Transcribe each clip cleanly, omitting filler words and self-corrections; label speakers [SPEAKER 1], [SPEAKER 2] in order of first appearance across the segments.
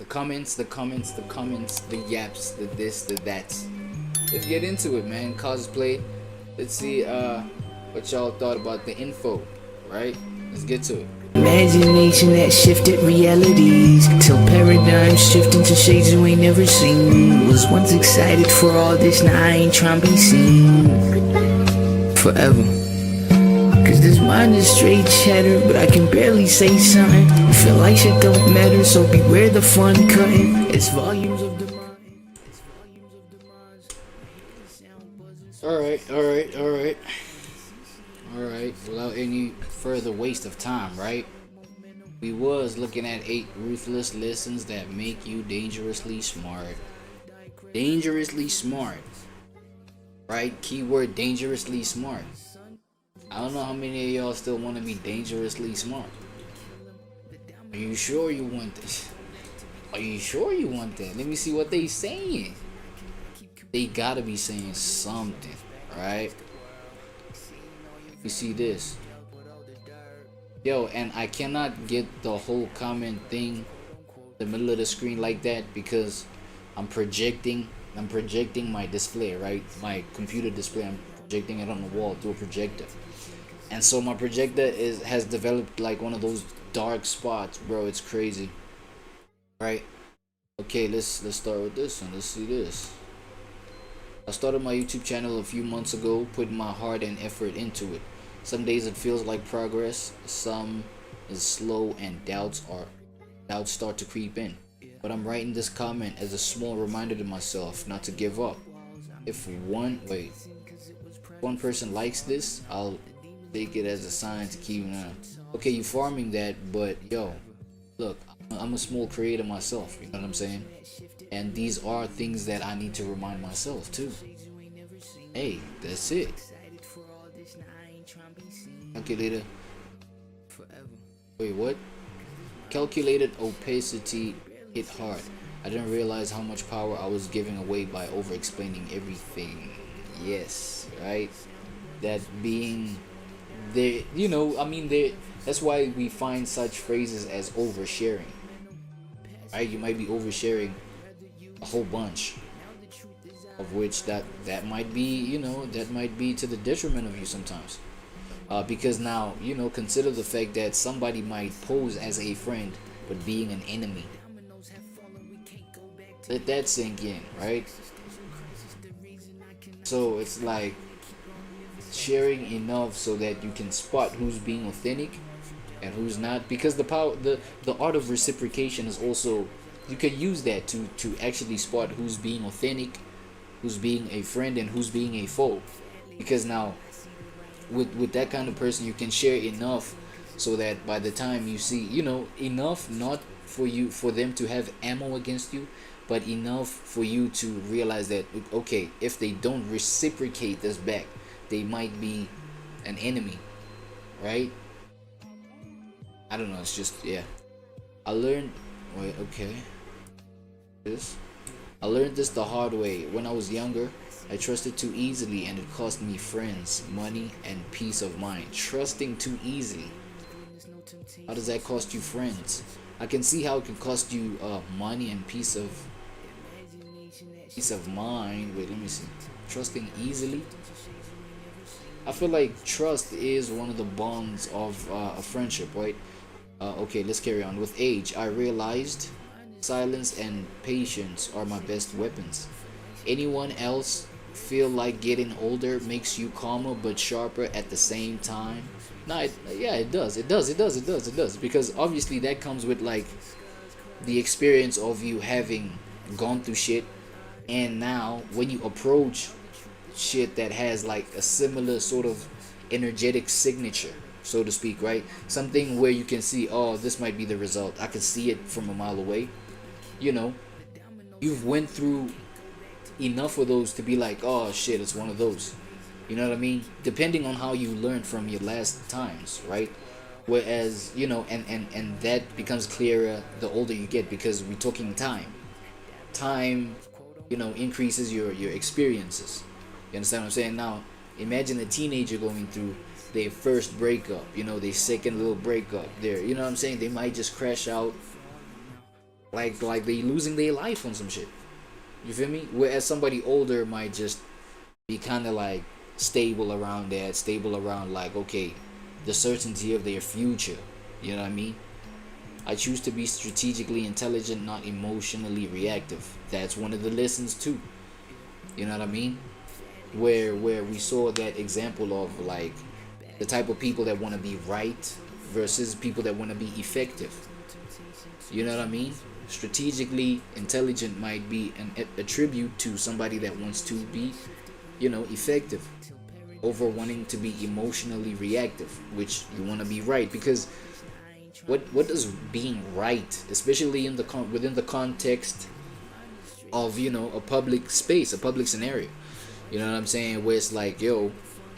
[SPEAKER 1] comments, the yaps, the this, the that. Let's get into it, man. Cosplay. Let's see what y'all thought about the info, right? Let's get to it.
[SPEAKER 2] Imagination that shifted realities till paradigms shift into shades you ain't never seen. Was once excited for all this, now I ain't tryna be seen forever. Cause this mind is straight chatter, but I can barely say something. I feel like shit don't matter, so beware the fun cutting. It's volumes of the mind.
[SPEAKER 1] Alright, without any further waste of time, right? We was looking at 8 ruthless lessons that make you dangerously smart. Dangerously smart. Right? Keyword dangerously smart. I don't know how many of y'all still want to be dangerously smart. Are you sure you want this? Are you sure you want that? Let me see what they saying. They gotta be saying something, right? You see this. Yo, and I cannot get the whole comment thing the middle of the screen like that because I'm projecting my display, right? My computer display, I'm projecting it on the wall through a projector. And so my projector has developed like one of those dark spots, bro. It's crazy. Right? Okay, let's start with this one. Let's see this. I started my YouTube channel a few months ago, putting my heart and effort into it. Some days it feels like progress, some is slow, and doubts start to creep in. But I'm writing this comment as a small reminder to myself not to give up. If one person likes this, I'll take it as a sign to keep on. Okay, you farming that, but yo, look, I'm a small creator myself, you know what I'm saying? And these are things that I need to remind myself too. Hey, that's it. Calculator. Wait, what? Calculated opacity hit hard. I didn't realize how much power I was giving away by over explaining everything. Yes, right? That being there, you know, I mean, there. That's why we find such phrases as oversharing. Right? You might be oversharing a whole bunch, of which that might be, you know, that might be to the detriment of you sometimes. Because now, you know, consider the fact that somebody might pose as a friend but being an enemy. Let that sink in, right? So it's like sharing enough so that you can spot who's being authentic and who's not, because the art of reciprocation is also, you can use that to actually spot who's being authentic, who's being a friend, and who's being a foe. Because now with that kind of person, you can share enough so that by the time you see, you know, enough not for them to have ammo against you, but enough for you to realize that, okay, if they don't reciprocate this back, they might be an enemy, right? I don't know, it's just, yeah. I learned this the hard way. When I was younger, I trusted too easily, and it cost me friends, money, and peace of mind. Trusting too easily. How does that cost you friends? I can see how it can cost you money and peace of mind. Wait, let me see. Trusting easily. I feel like trust is one of the bonds of a friendship, right? Okay, let's carry on. With age, I realized silence and patience are my best weapons. Anyone else feel like getting older makes you calmer but sharper at the same time? No, it does. Because obviously that comes with like the experience of you having gone through shit, and now when you approach shit that has like a similar sort of energetic signature, so to speak, right? Something where you can see, oh, this might be the result. I can see it from a mile away. You know, you've went through enough of those to be like, oh shit, it's one of those. You know what I mean? Depending on how you learned from your last times, right? Whereas, you know, and that becomes clearer the older you get, because we're talking time. Time, you know, increases your experiences. You understand what I'm saying? Now, imagine a teenager going through their first breakup, you know, their second little breakup there. You know what I'm saying? They might just crash out like they losing their life on some shit. You feel me? Whereas somebody older might just be kind of like stable around that, stable around like, okay, the certainty of their future. You know what I mean? I choose to be strategically intelligent, not emotionally reactive. That's one of the lessons too. You know what I mean? Where we saw that example of like the type of people that want to be right versus people that want to be effective. You know what I mean? Strategically intelligent might be an attribute to somebody that wants to be, you know, effective, over wanting to be emotionally reactive, which you want to be right. Because what does being right, especially in the within the context of, you know, a public space, a public scenario, you know what I'm saying, where it's like, yo,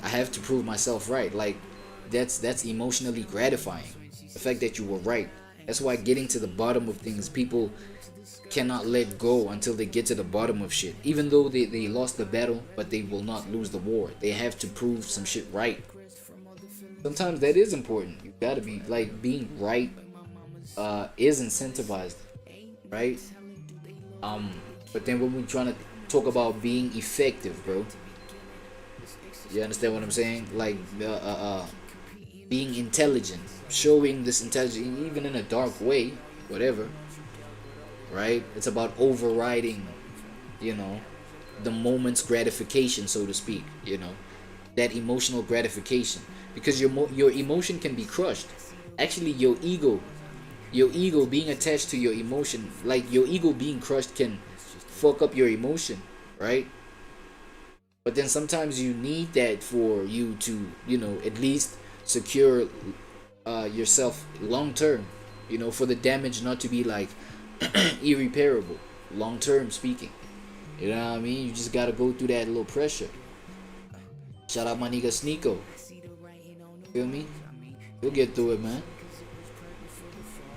[SPEAKER 1] I have to prove myself right. Like that's emotionally gratifying, the fact that you were right. That's why getting to the bottom of things, people cannot let go until they get to the bottom of shit. Even though they lost the battle, but they will not lose the war. They have to prove some shit right. Sometimes that is important. You gotta be like, being right is incentivized, right? But then when we're trying to talk about being effective, bro, you understand what I'm saying? Like being intelligent, showing this intelligence even in a dark way, whatever, right? It's about overriding, you know, the moment's gratification, so to speak, you know, that emotional gratification, because your emotion can be crushed. Actually, your ego being attached to your emotion, like your ego being crushed, can fuck up your emotion, right? But then sometimes you need that for you to, you know, at least secure yourself long term, you know, for the damage not to be like irreparable, long term speaking. You know what I mean? You just gotta go through that little pressure. Shout out my nigga Sneeko. Feel me? We'll get through it, man.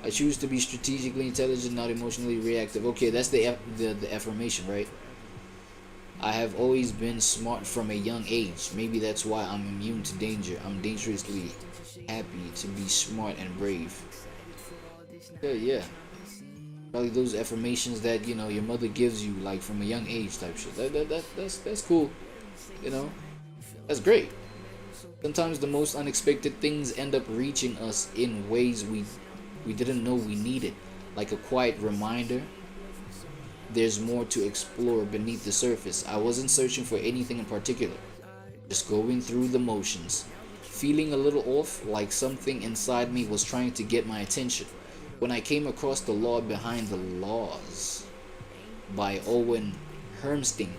[SPEAKER 1] I choose to be strategically intelligent, not emotionally reactive. Okay, that's the affirmation, right? I have always been smart from a young age. Maybe that's why I'm immune to danger. I'm dangerously happy to be smart and brave. Yeah. Probably those affirmations that, you know, your mother gives you like from a young age type shit. That's cool. You know, that's great. Sometimes the most unexpected things end up reaching us in ways we didn't know we needed, like a quiet reminder there's more to explore beneath the surface. I wasn't searching for anything in particular, just going through the motions, feeling a little off, like something inside me was trying to get my attention, when I came across The Law Behind the Laws by Owen Hermsting.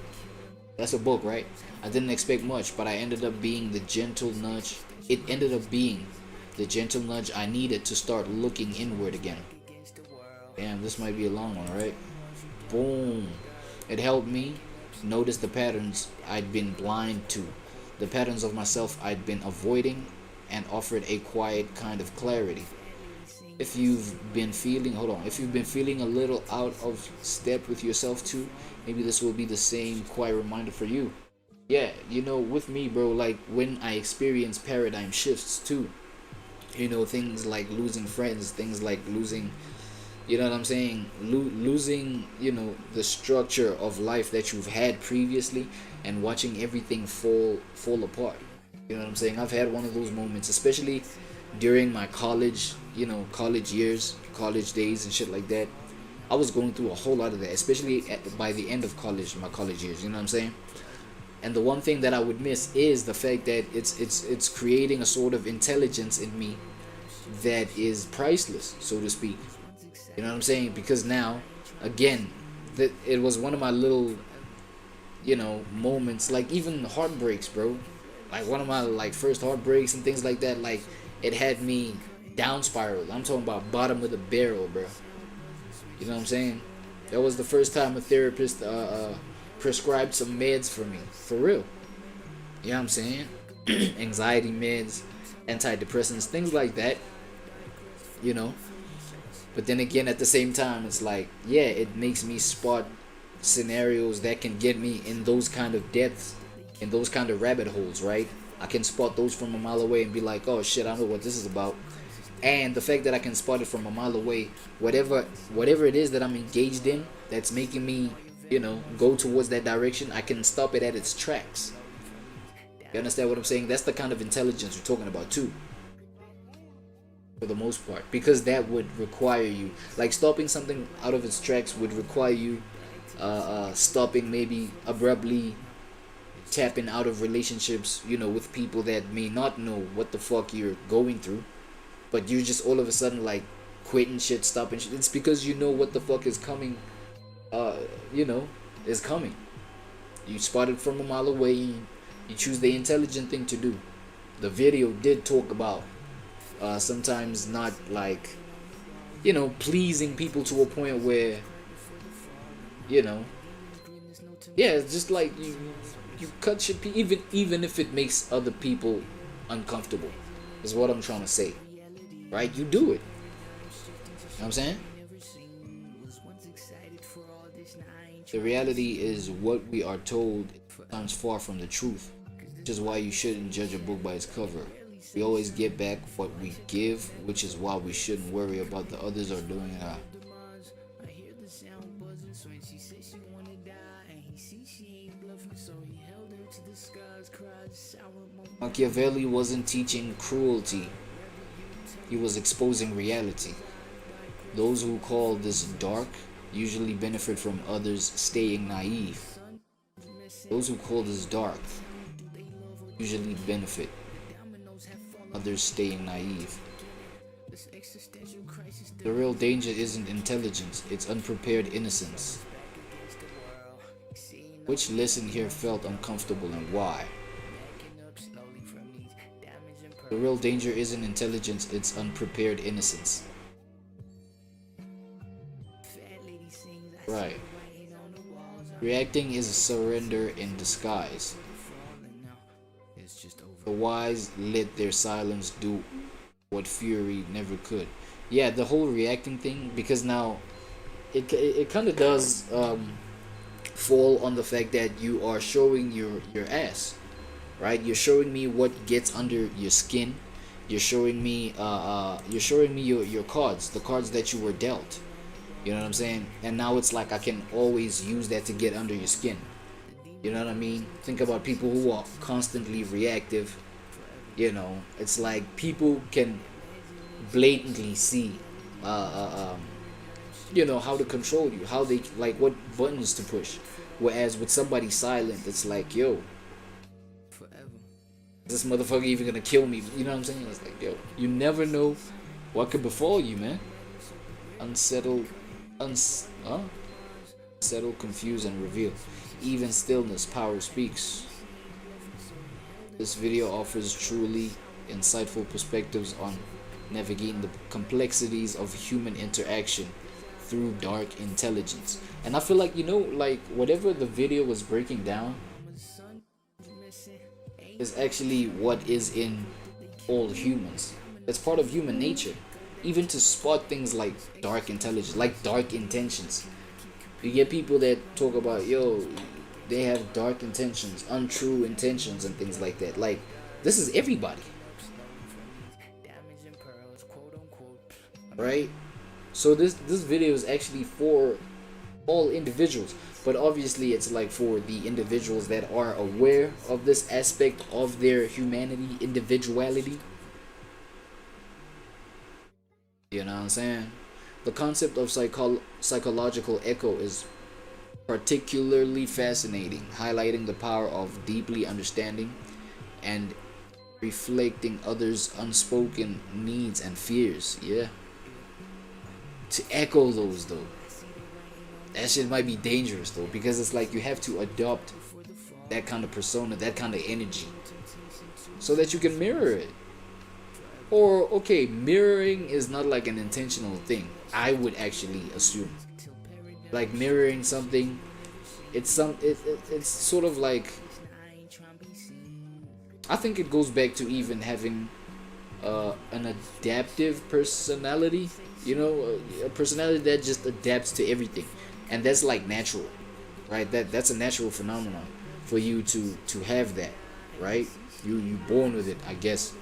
[SPEAKER 1] That's a book, right? I didn't expect much, but I ended up being the gentle nudge. It ended up being the gentle nudge I needed to start looking inward again. Damn, this might be a long one, right? Boom. It helped me notice the patterns I'd been blind to, the patterns of myself I'd been avoiding, and offered a quiet kind of clarity. If you've been feeling a little out of step with yourself too, maybe this will be the same quiet reminder for you. Yeah, you know, with me, bro, like when I experience paradigm shifts too, you know, things like losing friends, things like losing, you know what I'm saying, losing, you know, the structure of life that you've had previously, and watching everything fall apart. You know what I'm saying? I've had one of those moments, especially during my college, you know, college years, college days and shit like that. I was going through a whole lot of that, especially by the end of college, my college years, you know what I'm saying? And the one thing that I would miss is the fact that it's creating a sort of intelligence in me that is priceless, so to speak. You know what I'm saying? Because now, again, it was one of my little, you know, moments, like even heartbreaks, bro. Like one of my like first heartbreaks and things like that, like it had me down spiral. I'm talking about bottom of the barrel, bro. You know what I'm saying? That was the first time a therapist prescribed some meds for me, for real. You know what I'm saying? Anxiety meds, antidepressants, things like that. You know? But then again, at the same time, it's like, yeah, it makes me spot scenarios that can get me in those kind of depths, in those kind of rabbit holes, right? I can spot those from a mile away and be like, oh shit, I know what this is about. And the fact that I can spot it from a mile away, whatever it is that I'm engaged in that's making me, you know, go towards that direction, I can stop it at its tracks. You understand what I'm saying? That's the kind of intelligence we're talking about too, for the most part, because that would require you, like stopping something out of its tracks would require you stopping, maybe abruptly tapping out of relationships, you know, with people that may not know what the fuck you're going through, but you just all of a sudden like quitting shit, stopping shit. It's because you know what the fuck is coming, you know, is coming. You spot it from a mile away. You choose the intelligent thing to do. The video did talk about sometimes not, like, you know, pleasing people to a point where, you know, yeah, it's just like you cut shit, even if it makes other people uncomfortable, is what I'm trying to say, right? You do it. You know what I'm saying? The reality is what we are told sounds far from the truth, which is why you shouldn't judge a book by its cover. We always get back what we give, which is why we shouldn't worry about the others are doing it. Machiavelli wasn't teaching cruelty, he was exposing reality. Those who call this dark usually benefit from others staying naive. Those who call this dark usually benefit others staying naive. The real danger isn't intelligence, it's unprepared innocence. Which lesson here felt uncomfortable and why? The real danger isn't intelligence, it's unprepared innocence. Right. Reacting is a surrender in disguise. The wise let their silence do what fury never could. Yeah, the whole reacting thing, because now it kind of does fall on the fact that you are showing your ass, right? You're showing me what gets under your skin. You're showing me your cards, the cards that you were dealt. You know what I'm saying? And now it's like I can always use that to get under your skin. You know what I mean? Think about people who are constantly reactive. You know, it's like people can blatantly see, you know, how to control you, how they, like, what buttons to push. Whereas with somebody silent, it's like, yo, is this motherfucker even gonna kill me? You know what I'm saying? It's like, yo, you never know what could befall you, man. Unsettled, confuse, and reveal. Even stillness, power speaks. This video offers truly insightful perspectives on navigating the complexities of human interaction through dark intelligence. And I feel like, you know, like whatever the video was breaking down is actually what is in all humans. It's part of human nature. Even to spot things like dark intelligence, like dark intentions. You get people that talk about, yo, they have dark intentions, untrue intentions, and things like that. Like, this is everybody, right? So this video is actually for all individuals, but obviously it's like for the individuals that are aware of this aspect of their humanity, individuality. You know what I'm saying? The concept of psychological echo is particularly fascinating, highlighting the power of deeply understanding and reflecting others' unspoken needs and fears. Yeah. To echo those though, that shit might be dangerous though, because it's like you have to adopt that kind of persona, that kind of energy, so that you can mirror it. Or, okay, mirroring is not like an intentional thing, I would actually assume. Like mirroring something, it's sort of like, I think it goes back to even having an adaptive personality, you know, a personality that just adapts to everything, and that's like natural, right? That's a natural phenomenon for you to have that, right? You born with it, I guess.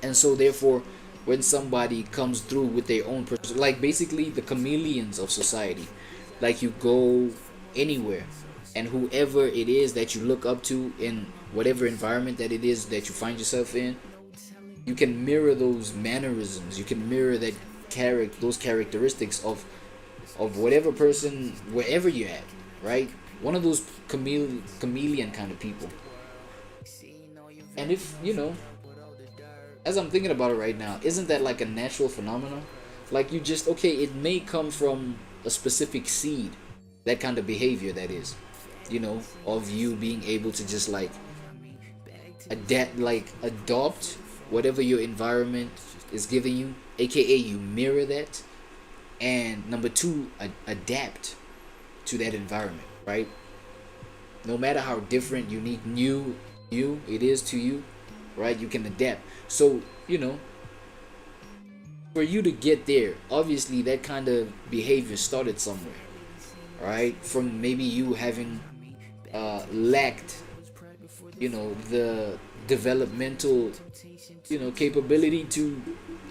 [SPEAKER 1] And so therefore, when somebody comes through with their own like basically the chameleons of society. Like you go anywhere, and whoever it is that you look up to in whatever environment that it is that you find yourself in, you can mirror those mannerisms, you can mirror that those characteristics of whatever person wherever you're at, right? One of those chameleon kind of people. And if you know, as I'm thinking about it right now, isn't that like a natural phenomenon? Like you just, okay, it may come from a specific seed, that kind of behavior, that is, you know, of you being able to just like adopt whatever your environment is giving you, aka you mirror that, and number two, adapt to that environment, right? No matter how different, unique, new it is to you, right? You can adapt. So, you know, for you to get there, obviously that kind of behavior started somewhere, right? From maybe you having lacked, you know, the developmental, you know, capability to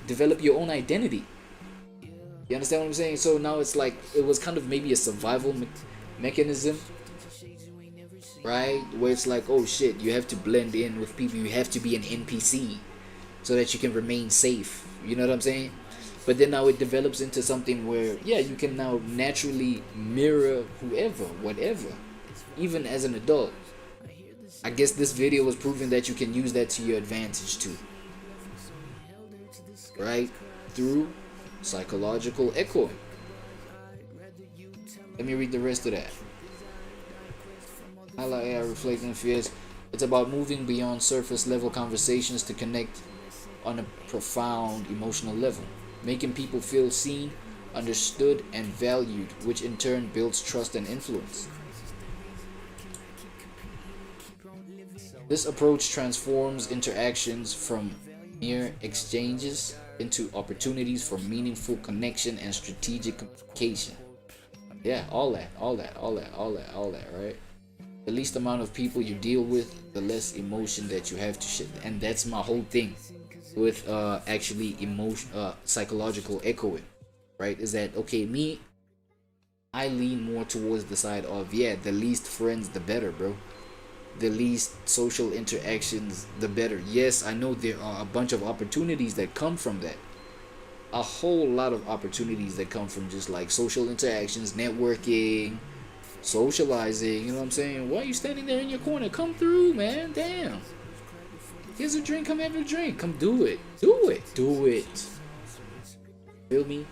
[SPEAKER 1] develop your own identity. You understand what I'm saying? So now it's like it was kind of maybe a survival mechanism, right? Where it's like, oh shit, you have to blend in with people, you have to be an NPC so that you can remain safe. You know what I'm saying? But then now it develops into something where, yeah, you can now naturally mirror whoever, whatever, even as an adult. I guess this video was proving that you can use that to your advantage too, right? Through psychological echoing. Let me read the rest of that. Highlight AI reflecting fears. It's about moving beyond surface level conversations to connect on a profound emotional level, making people feel seen, understood, and valued, which in turn builds trust and influence. This approach transforms interactions from mere exchanges into opportunities for meaningful connection and strategic communication. Yeah, all that, right? The least amount of people you deal with, the less emotion that you have to share. And that's my whole thing with actually psychological echoing, right? Is that, okay, me, I lean more towards the side of, yeah, the least friends the better, bro. The least social interactions the better. Yes, I know there are a bunch of opportunities that come from that, a whole lot of opportunities that come from just like social interactions, networking, socializing. You know what I'm saying? Why are you standing there in your corner? Come through, man. Damn, here's a drink, come have a drink, come do it. Feel me?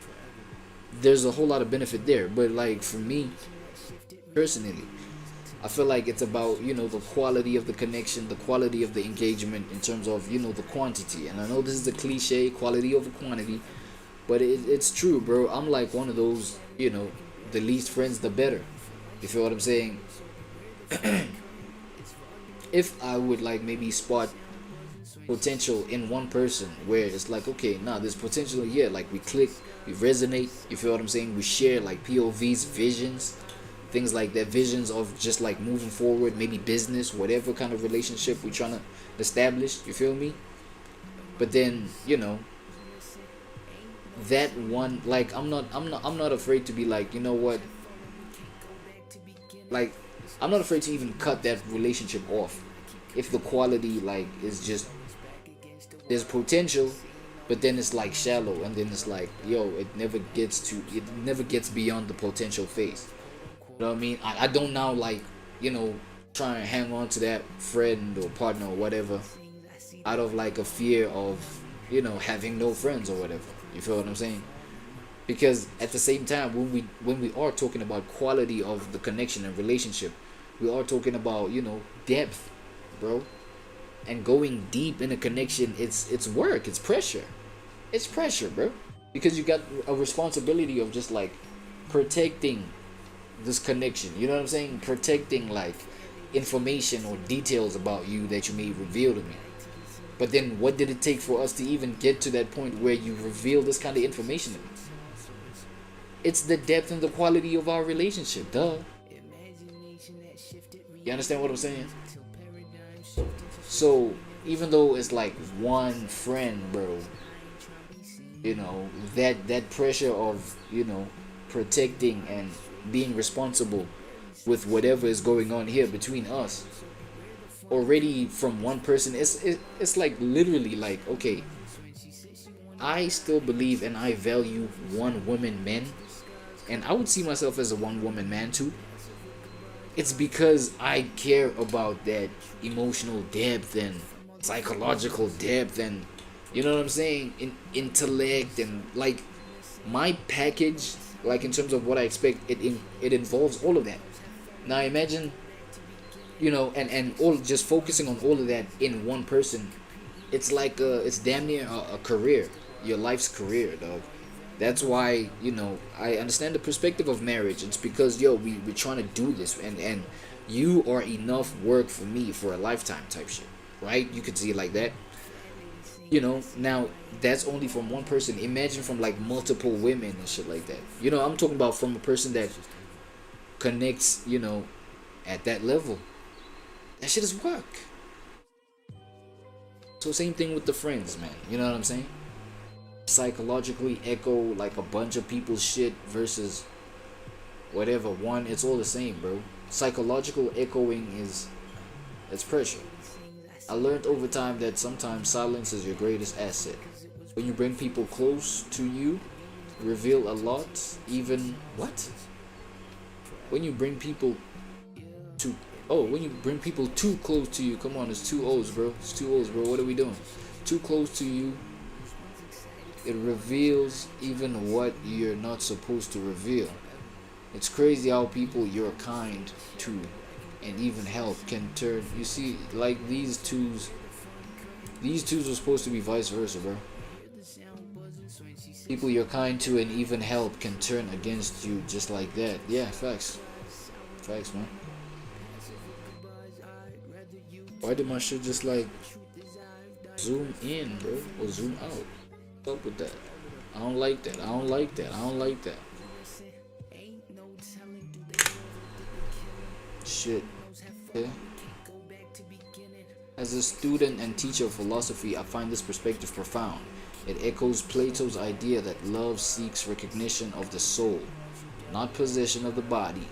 [SPEAKER 1] There's a whole lot of benefit there, but like for me personally, I feel like it's about, you know, the quality of the connection, the quality of the engagement in terms of, you know, the quantity. And I know this is a cliche, quality over quantity, but it's true, bro. I'm like one of those, you know, the least friends the better. You feel what I'm saying? If I would like maybe spot potential in one person where it's like, okay, nah, there's potential, yeah, like we click, we resonate, you feel what I'm saying? We share like POVs, visions, things like that, visions of just like moving forward, maybe business, whatever kind of relationship we're trying to establish, you feel me? But then, you know, that one, like I'm not afraid to be like, you know what, like I'm not afraid to even cut that relationship off if the quality like is just, there's potential, but then it's like shallow, and then it's like, yo, it never gets beyond the potential phase. You know what I mean? I don't now like, you know, try and hang on to that friend or partner or whatever out of like a fear of, you know, having no friends or whatever. You feel what I'm saying? Because at the same time, when we are talking about quality of the connection and relationship, we are talking about, you know, depth, bro. And going deep in a connection, it's work, it's pressure. It's pressure, bro. Because you got a responsibility of just like protecting this connection, you know what I'm saying? Protecting like information or details about you that you may reveal to me. But then what did it take for us to even get to that point where you reveal this kind of information to me? It's the depth and the quality of our relationship, duh. You understand what I'm saying? So even though it's like one friend, bro, that pressure of protecting and being responsible with whatever is going on here between us already from one person. It's like literally like, okay, I still believe and I value one woman men, and I would see myself as a one woman man too. It's because I care about that emotional depth and psychological depth and, you know what I'm saying, intellect, and like my package, like in terms of what I expect, it involves all of that. Now imagine, and all, just focusing on all of that in one person. It's like it's damn near a career, your life's career, dog. That's why, I understand the perspective of marriage. It's because, we're trying to do this, and you are enough work for me for a lifetime type shit, right? You could see it like that. Now that's only from one person. Imagine from like multiple women and shit like that. I'm talking about from a person that connects, at that level. That shit is work. So same thing with the friends, man. You know what I'm saying? Psychologically echo like a bunch of people's shit versus whatever one. It's all the same, bro. Psychological echoing it's pressure. I learned over time that sometimes silence is your greatest asset. When you bring people close to you, reveal a lot. Even what? When you bring people too close to you, come on, it's two O's, bro. It's two O's, bro. What are we doing? Too close to you, it reveals even what you're not supposed to reveal. It's crazy how people you're kind to and even help can turn. You see, like these twos are supposed to be vice versa, bro. People you're kind to and even help can turn against you just like that. Yeah, facts, man. Why did my shit just like zoom in, bro, or zoom out? What's up with that? I don't like that. I don't like that. Shit. Okay. As a student and teacher of philosophy, I find this perspective profound. It echoes Plato's idea that love seeks recognition of the soul, not possession of the body.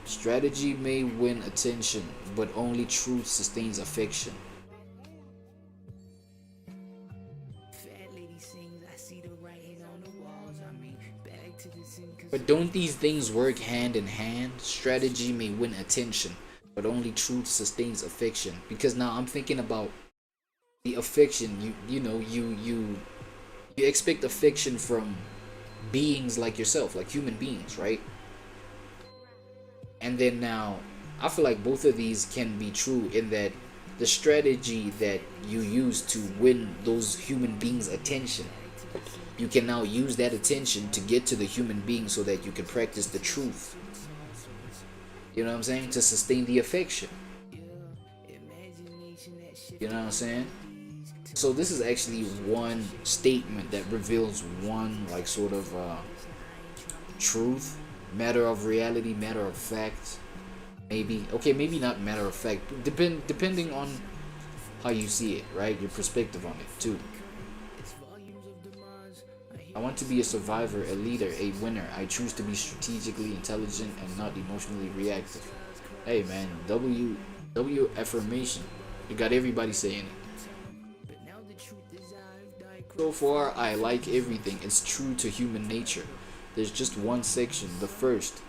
[SPEAKER 1] Strategy may win attention, but only truth sustains affection. But don't these things work hand in hand? Strategy may win attention, but only truth sustains affection. Because now I'm thinking about the affection. You expect affection from beings like yourself, like human beings, right? And then now I feel like both of these can be true in that the strategy that you use to win those human beings' attention, you can now use that attention to get to the human being so that you can practice the truth. You know what I'm saying? To sustain the affection. You know what I'm saying? So this is actually one statement that reveals one like sort of truth, matter of reality, matter of fact. Maybe not matter of fact, depending on how you see it, right? Your perspective on it too. I want to be a survivor, a leader, a winner. I choose to be strategically intelligent and not emotionally reactive. Hey man, W affirmation. You got everybody saying it. So far, I like everything. It's true to human nature. There's just one section, the first,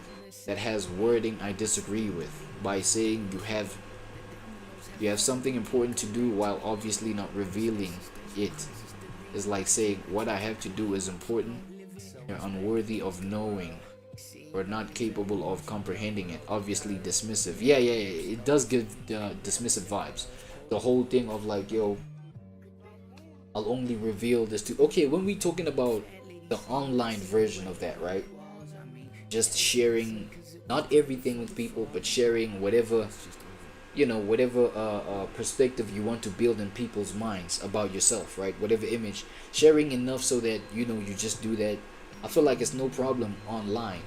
[SPEAKER 1] that has wording I disagree with, by saying you have something important to do while obviously not revealing it. Is like saying what I have to do is important, you're unworthy of knowing or not capable of comprehending it. Obviously dismissive. Yeah, it does give dismissive vibes. The whole thing of like, yo, I'll only reveal this to. Okay, when we talking about the online version of that, right? Just sharing not everything with people, but sharing whatever perspective you want to build in people's minds about yourself, right? Whatever image, sharing enough so that you just do that. I feel like it's no problem online.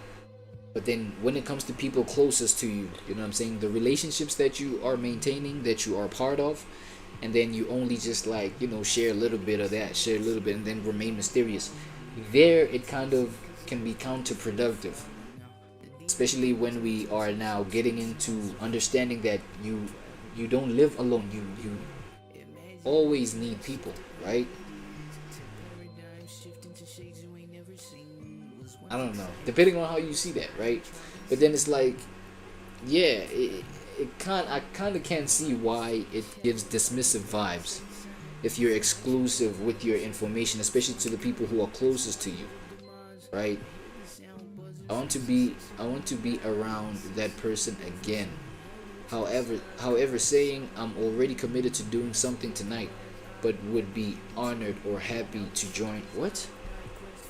[SPEAKER 1] But then when it comes to people closest to you, you know what I'm saying, the relationships that you are maintaining, that you are part of, and then you only just like, you know, share a little bit of that, share a little bit, and then remain mysterious. There it kind of can be counterproductive, especially when we are now getting into understanding that you don't live alone. You always need people, right? I don't know, depending on how you see that, right? But then it's like, yeah, I kind of can't see why it gives dismissive vibes if you're exclusive with your information, especially to the people who are closest to you, right? I want to be around that person again. However, saying I'm already committed to doing something tonight, but would be honored or happy to join. What?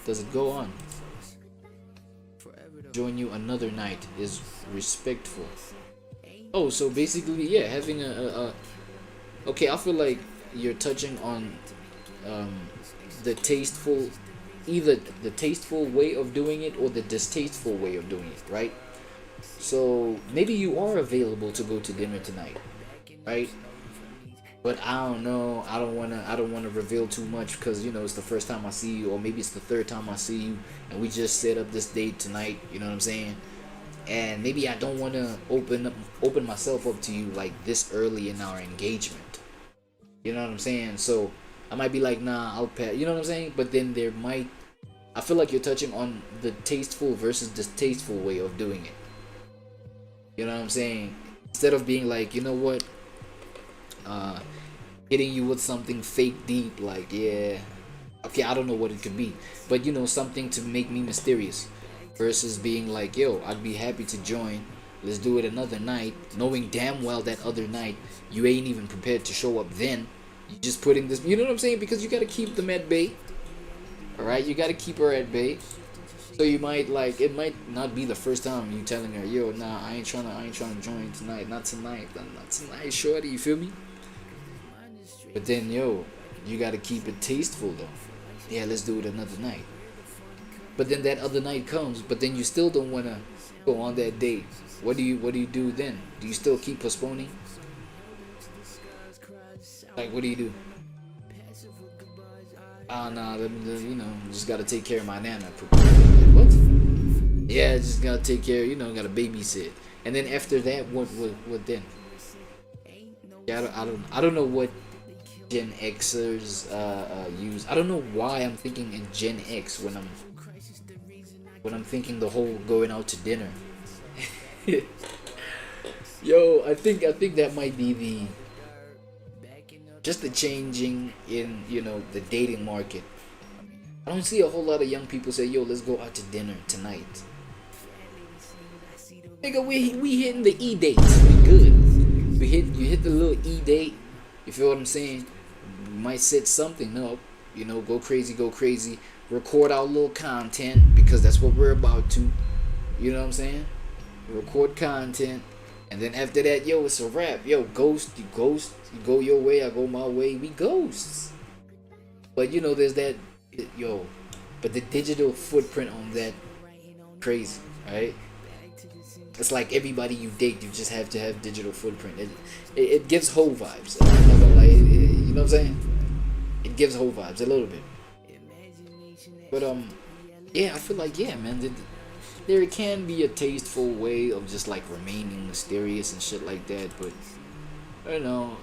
[SPEAKER 1] Does it go on? Join you another night is respectful. Oh, so basically, yeah, having okay, I feel like you're touching on the tasteful, either the tasteful way of doing it or the distasteful way of doing it, right? So maybe you are available to go to dinner tonight, right? But I don't know. I don't wanna reveal too much because, you know, it's the first time I see you, or maybe it's the third time I see you, and we just set up this date tonight. You know what I'm saying? And maybe I don't want to open myself up to you like this early in our engagement. You know what I'm saying? So I might be like, nah, I'll pass. You know what I'm saying? But then I feel like you're touching on the tasteful versus distasteful way of doing it. You know what I'm saying? Instead of being like, you know what, hitting you with something fake deep, like, yeah, okay, I don't know what it could be, but you know, something to make me mysterious, versus being like, yo, I'd be happy to join, let's do it another night, knowing damn well that other night you ain't even prepared to show up. Then you just putting this, you know what I'm saying, because you got to keep them at bay. All right, you got to keep her at bay. So you might like, it might not be the first time you telling her, yo, nah, I ain't trying to join tonight, not tonight, shorty, you feel me? But then, yo, you gotta keep it tasteful though. Yeah, let's do it another night. But then that other night comes, but then you still don't wanna go on that date. What do you do then? Do you still keep postponing? Like, what do you do? Nah, you know, just gotta take care of my nana. What? Yeah, just gotta take care, you know, gotta babysit. And then after that, what then? Yeah, I don't know what Gen Xers use. I don't know why I'm thinking in Gen X when I'm thinking the whole going out to dinner. Yo, I think that might be just the changing in, you know, the dating market. I don't see a whole lot of young people say, yo, let's go out to dinner tonight. Nigga, we hitting the E dates. We good. You hit the little E date. You feel what I'm saying? We might set something up. You know, go crazy. Record our little content, because that's what we're about to. You know what I'm saying? Record content. And then after that, yo, it's a wrap. Yo, ghost. You go your way, I go my way. We ghosts. But you know, there's that, yo. But the digital footprint on that, crazy, right? It's like everybody you date, you just have to have digital footprint. It gives whole vibes. I'm not gonna lie, you know what I'm saying? It gives whole vibes a little bit. But yeah, I feel like, yeah, man, there can be a tasteful way of just like remaining mysterious and shit like that. But I don't know.